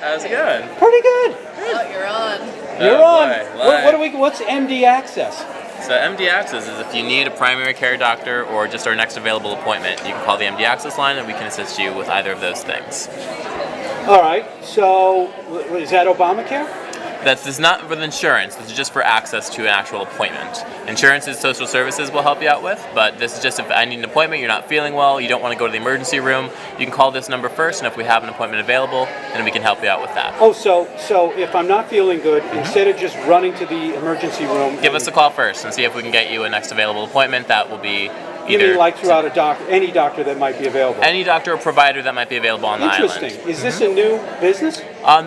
How's it going? Pretty good. Oh, you're on. You're on. Live. What's MD Access? So MD Access is if you need a primary care doctor or just our next available appointment, you can call the MD Access line and we can assist you with either of those things. All right. So is that Obamacare? This is not with insurance. This is just for access to an actual appointment. Insurance is social services will help you out with, but this is just if I need an appointment, you're not feeling well, you don't want to go to the emergency room, you can call this number first, and if we have an appointment available, then we can help you out with that. Oh, so if I'm not feeling good, instead of just running to the emergency room, Give us a call first and see if we can get you a next available appointment. That will be you mean like throughout any doctor that might be available? Any doctor or provider that might be available on the island. Interesting. Is this a new business?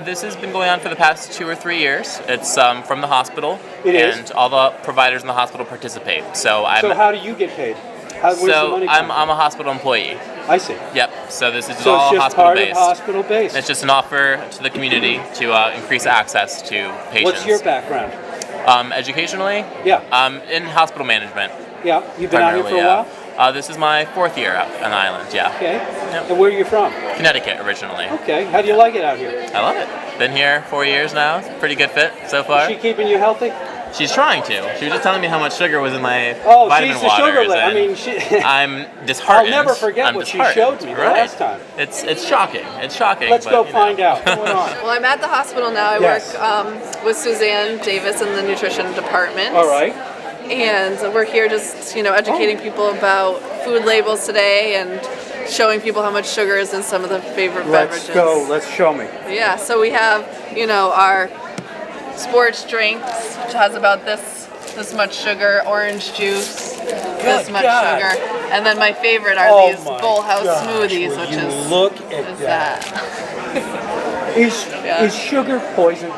This has been going on for the past 2 or 3 years. It's from the hospital. It is? And all the providers in the hospital participate. So how do you get paid? Where's the money come from? I'm a hospital employee. I see. Yep. So this is So all it's just hospital part based. of hospital based. It's just an offer to the community to increase access to patients. What's your background? Educationally? Yeah. In hospital management. Yeah. You've been out here for a while? This is my 4th year out on the island, yeah. Okay. Yep. And where are you from? Connecticut originally. Okay. How do you like it out here? I love it. Been here 4 years now. It's a pretty good fit so far. Is she keeping you healthy? She's trying to. She was just telling me how much sugar was in my Oh, vitamin she's the waters. sugar lady. I and mean, she. I'm disheartened. I'll never forget I'm what she disheartened. showed me the Right. last time. It's shocking. It's shocking. Let's but, go you know. find out. What's going on? Well, I'm at the hospital now. I Yes. work with Suzanne Davis in the nutrition department. All right. And we're here just, educating people about food labels today and showing people how much sugar is in some of the favorite beverages. Let's go. Let's show me. Yeah, so we have, our sports drinks, which has about this much sugar, orange juice, this much God. sugar. And then my favorite are these my Bowl House gosh, smoothies, will which you is look at that. Is sugar poison?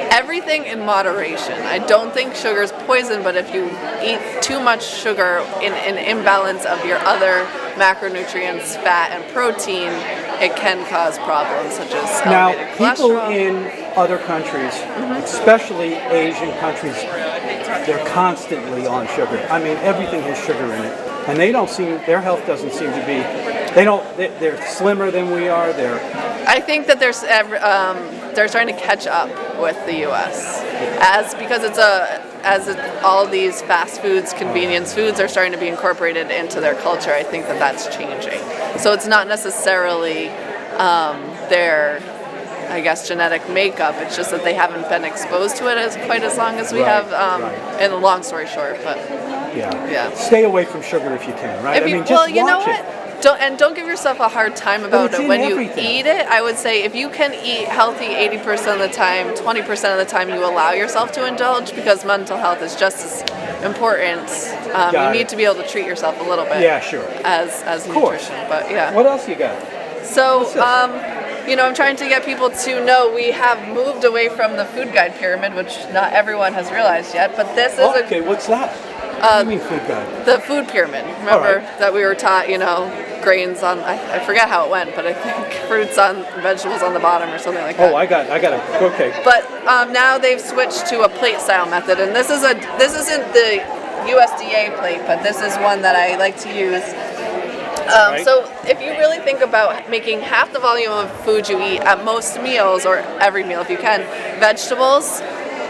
Everything in moderation. I don't think sugar is poison, but if you eat too much sugar in an imbalance of your other macronutrients, fat and protein, it can cause problems such as Now, elevated people cholesterol. in other countries, especially Asian countries, they're constantly on sugar. I mean, everything has sugar in it, and their health doesn't seem to be. They're slimmer than we are. I think that they're trying to catch up with the U.S. because all these fast foods, convenience foods are starting to be incorporated into their culture. I think that's changing. So it's not necessarily their, I guess, genetic makeup. It's just that they haven't been exposed to it quite as long as we have. And a long story short, but yeah. Stay away from sugar if you can, right? Just you know watch what? it. Don't give yourself a hard time about it's it in when everything. you eat it. I would say if you can eat healthy 80% of the time, 20% of the time you allow yourself to indulge, because mental health is just as important. You need to be able to treat yourself a little bit. Yeah, sure. As nutrition, but yeah. What else you got? So, I'm trying to get people to know we have moved away from the food guide pyramid, which not everyone has realized yet. But this is Okay, what's that? What do you mean food guide? the food pyramid. Remember that we were taught, grains on, I forget how it went, but I think fruits on, vegetables on the bottom or something like that. Oh, I got it. Okay. But now they've switched to a plate style method, and this isn't the USDA plate, but this is one that I like to use. So if you really think about making half the volume of food you eat at most meals, or every meal if you can, vegetables,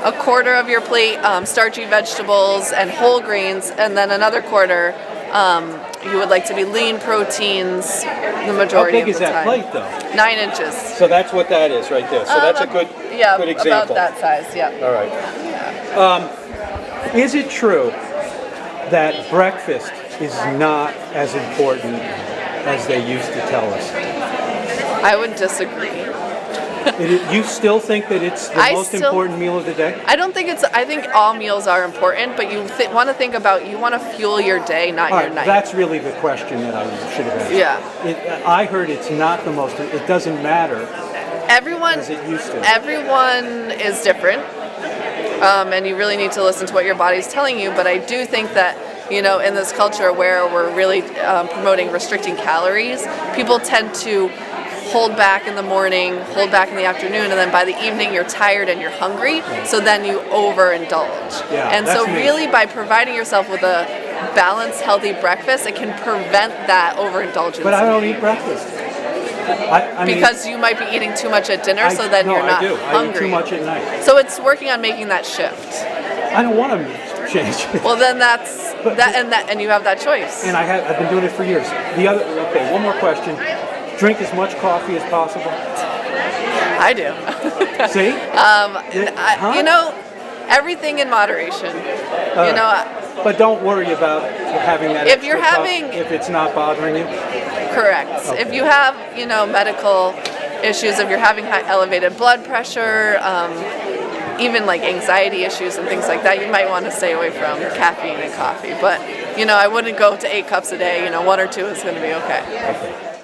a quarter of your plate starchy vegetables and whole grains, and then another quarter you would like to be lean proteins the majority of the time. How big is that plate, though? 9 inches. So that's what that is right there. So that's a good example. About that size, yeah. All right. Is it true that breakfast is not as important as they used to tell us? I would disagree. You still think that it's the most important meal of the day? I think all meals are important, but you want to think about, you want to fuel your day, not your night. That's really the question that I should have asked. Yeah. I heard it's not the most, it doesn't matter as it used to. Everyone is different, and you really need to listen to what your body's telling you, but I do think that, in this culture where we're really promoting restricting calories, people tend to hold back in the morning, hold back in the afternoon, and then by the evening you're tired and you're hungry, so then you overindulge. And so really by providing yourself with a balanced, healthy breakfast, it can prevent that overindulgence. But I don't eat breakfast. I mean, because you might be eating too much at dinner, so then no, you're not I do. hungry. I eat too much at night. So it's working on making that shift. I don't want to change it. Well, then that's and you have that choice. And I've been doing it for years. Okay, one more question. Drink as much coffee as possible. I do. See? Huh? You know, everything in moderation. You know, But don't worry about having that. If you're extra cup having- if it's not bothering you. correct. If you have, medical issues, if you're having high elevated blood pressure, even like anxiety issues and things like that, you might want to stay away from caffeine and coffee. But, I wouldn't go to 8 cups a day. 1 or 2 is going to be okay. Okay.